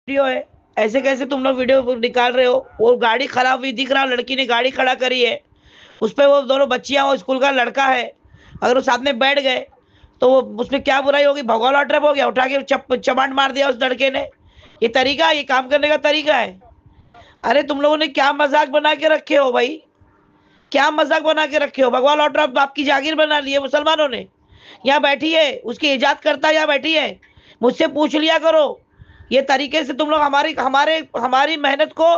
Video है। ऐसे कैसे तुम लोग वीडियो निकाल रहे हो? वो गाड़ी खराब हुई दिख रहा, लड़की ने गाड़ी खड़ा करी है, उस पे वो दोनों बच्चियां, वो स्कूल का लड़का है, अगर वो साथ में बैठ गए तो वो उसमें क्या बुराई होगी? भगवा लॉ ट्रैप हो गया, उठा के चमाट मार दिया उस लड़के ने। ये तरीका, ये काम करने का तरीका है? अरे तुम लोगों ने क्या मजाक बना के रखे हो भाई? क्या मजाक बना के रखे हो? भगवा लॉ ट्रैप आपकी जागीर बना ली है मुसलमानों ने। यहाँ बैठी है, उसकी इजाद करता यहाँ बैठी है, मुझसे पूछ लिया करो। ये तरीके से तुम लोग हमारी हमारे हमारी मेहनत को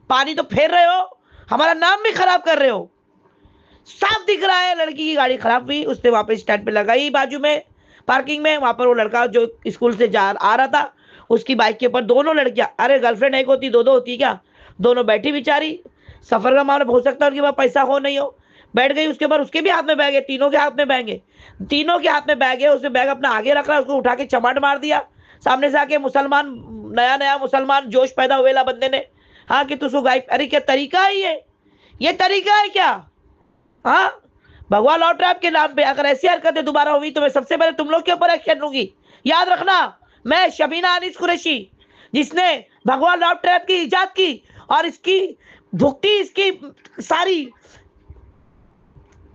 पानी तो फेर रहे हो, हमारा नाम भी खराब कर रहे हो। साफ दिख रहा है लड़की की गाड़ी खराब हुई, उसने वहां पे स्टैंड पे लगाई बाजू में पार्किंग में, वहां पर वो लड़का जो स्कूल से जा आ रहा था उसकी बाइक के ऊपर दोनों लड़कियां, अरे गर्लफ्रेंड एक होती दो दो होती क्या? दोनों बैठी बेचारी, सफर का मामला हो सकता है उनके पास पैसा हो नहीं हो, बैठ गई। उसके बाद उसके भी हाथ में बैग है, तीनों के हाथ में बैग है, तीनों के हाथ में बैग है। उसने बैग अपना आगे रख रहा है, उसको उठा के चमाट मार दिया सामने से आके। मुसलमान, नया नया मुसलमान जोश पैदा हुएला बंदे ने, हाँ कि तुझको गाइड। अरे क्या तरीका है ये तरीका है क्या? हाँ, भगवा लॉ ट्रैप के नाम पे अगर ऐसी हरकतें दोबारा हुई तो मैं सबसे पहले तुम लोग के ऊपर एक्शन लूंगी। याद रखना, मैं शबीना अनीस कुरैशी, जिसने भगवा लॉ ट्रैप की इजाद की और इसकी भुगती, इसकी सारी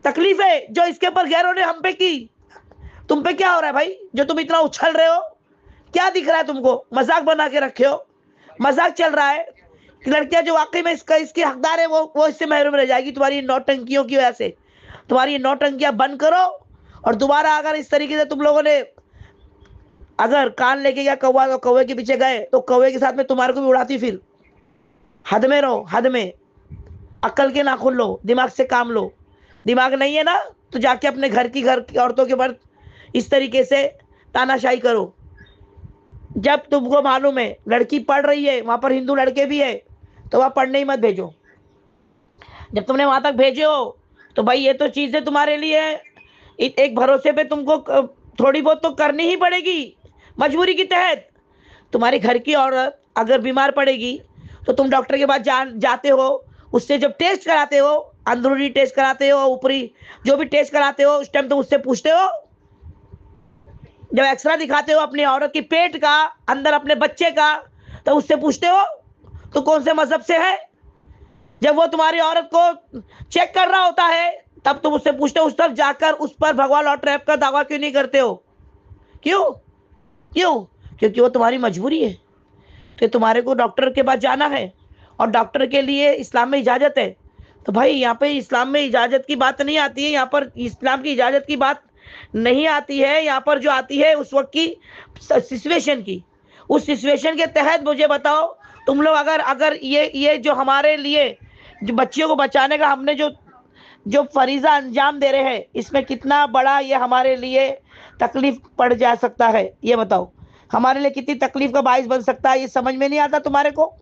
तकलीफें जो इसके ऊपर गैरों ने हम पे की। तुम पे क्या हो रहा है भाई जो तुम इतना उछल रहे हो? क्या दिख रहा है तुमको? मजाक बना के रखे हो, मजाक चल रहा है कि लड़कियां जो वाकई में इसकी हकदार है वो इससे महरूम रह जाएगी तुम्हारी नौटंकियों की वजह से। तुम्हारी ये नौटंकियां बंद करो, और दोबारा अगर इस तरीके से तुम लोगों ने अगर कान लेके गया कौवा तो कौवे के पीछे गए तो कौवे के साथ में तुम्हारे को भी उड़ाती फिर। हद में रहो, हद में। अक्ल के नाखून लो, दिमाग से काम लो। दिमाग नहीं है ना तो जाके अपने घर की औरतों के ऊपर इस तरीके से तानाशाही करो। जब तुमको मालूम है लड़की पढ़ रही है, वहां पर हिंदू लड़के भी है, तो वहां पढ़ने ही मत भेजो। जब तुमने वहां तक भेजे हो तो भाई ये तो चीजें तुम्हारे लिए एक भरोसे पे तुमको थोड़ी बहुत तो करनी ही पड़ेगी मजबूरी के तहत। तुम्हारी घर की औरत अगर बीमार पड़ेगी तो तुम डॉक्टर के पास जाते हो, उससे जब टेस्ट कराते हो, अंदरूनी टेस्ट कराते हो, ऊपरी जो भी टेस्ट कराते हो, उस टाइम तुम उससे पूछते हो। जब एक्सरे दिखाते हो अपनी औरत की पेट का, अंदर अपने बच्चे का, तो उससे पूछते हो तो कौन से मजहब से है? जब वो तुम्हारी औरत को चेक कर रहा होता है तब तुम उससे पूछते हो। उस तरफ जाकर उस पर भगवा लॉ ट्रैप का दावा क्यों नहीं करते हो? क्यों क्यों? क्योंकि वो तुम्हारी मजबूरी है कि तुम्हारे को डॉक्टर के पास जाना है, और डॉक्टर के लिए इस्लाम में इजाजत है। तो भाई यहाँ पे इस्लाम में इजाजत की बात नहीं आती है, यहाँ पर इस्लाम की इजाजत की बात नहीं आती है। यहाँ पर जो आती है उस वक्त की सिचुएशन की, उस सिचुएशन के तहत मुझे बताओ तुम लोग अगर ये जो हमारे लिए जो बच्चियों को बचाने का हमने जो फरीजा अंजाम दे रहे हैं, इसमें कितना बड़ा ये हमारे लिए तकलीफ पड़ जा सकता है, ये बताओ। हमारे लिए कितनी तकलीफ का बाइस बन सकता है, ये समझ में नहीं आता तुम्हारे को?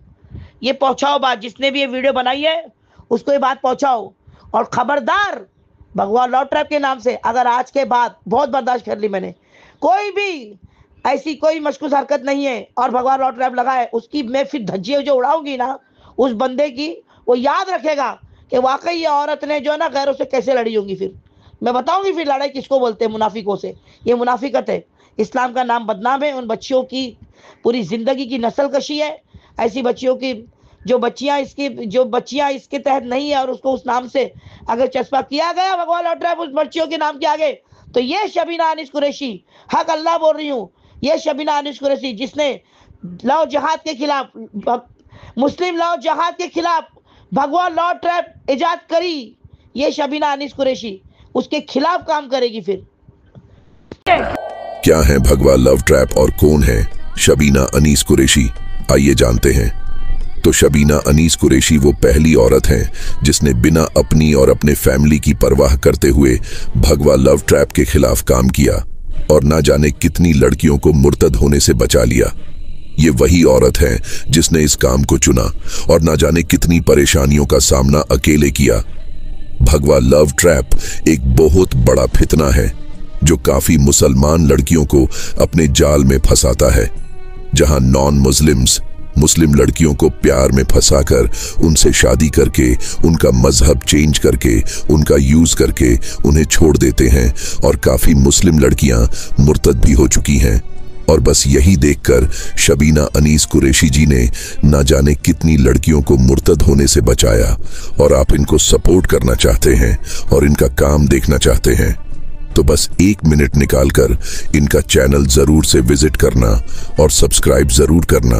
ये पहुंचाओ बात, जिसने भी ये वीडियो बनाई है उसको ये बात पहुंचाओ। और खबरदार, भगवा लॉ ट्रैप के नाम से अगर आज के बाद, बहुत बर्दाश्त कर ली मैंने, कोई भी ऐसी कोई मशकूस हरकत नहीं है और भगवा लॉ ट्रैप लगा है, उसकी मैं फिर धज्जियां जो उड़ाऊंगी ना उस बंदे की, वो याद रखेगा कि वाकई ये औरत ने जो है ना गैरों से कैसे लड़ी होंगी। फिर मैं बताऊंगी फिर लड़ाई किसको बोलते हैं, मुनाफिकों से। ये मुनाफिकत है, इस्लाम का नाम बदनाम है, उन बच्चियों की पूरी जिंदगी की नस्ल कशी है। ऐसी बच्चियों की जो बच्चियां इसके तहत नहीं है और उसको उस नाम से अगर चस्पा किया गया भगवा लॉ ट्रैप उस बच्चियों के नाम के आगे, तो ये शबीना अनीस कुरैशी, हक अल्लाह बोल रही हूँ, ये शबीना अनीस कुरैशी जिसने लव जहाद के खिलाफ, मुस्लिम लव जहाद के खिलाफ भगवा लॉ ट्रैप इजाद करी, ये शबीना अनीस कुरैशी उसके खिलाफ काम करेगी। फिर क्या है भगवा लव ट्रैप और कौन है शबीना अनीस कुरैशी, आइए जानते हैं। तो शबीना अनीस कुरैशी वो पहली औरत हैं जिसने बिना अपनी और अपने फैमिली की परवाह करते हुए भगवा लव ट्रैप के खिलाफ काम किया और ना जाने कितनी लड़कियों को मुर्तद होने से बचा लिया। ये वही औरत है जिसने इस काम को चुना और ना जाने कितनी परेशानियों का सामना अकेले किया। भगवा लव ट्रैप एक बहुत बड़ा फितना है जो काफी मुसलमान लड़कियों को अपने जाल में फंसाता है, जहां नॉन मुस्लिम्स मुस्लिम लड़कियों को प्यार में फंसाकर उनसे शादी करके, उनका मजहब चेंज करके, उनका यूज करके उन्हें छोड़ देते हैं, और काफी मुस्लिम लड़कियां मुर्तद भी हो चुकी हैं। और बस यही देखकर शबीना अनीस कुरैशी जी ने ना जाने कितनी लड़कियों को मुर्तद होने से बचाया। और आप इनको सपोर्ट करना चाहते हैं और इनका काम देखना चाहते हैं तो बस 1 मिनट निकालकर इनका चैनल जरूर से विजिट करना और सब्सक्राइब जरूर करना।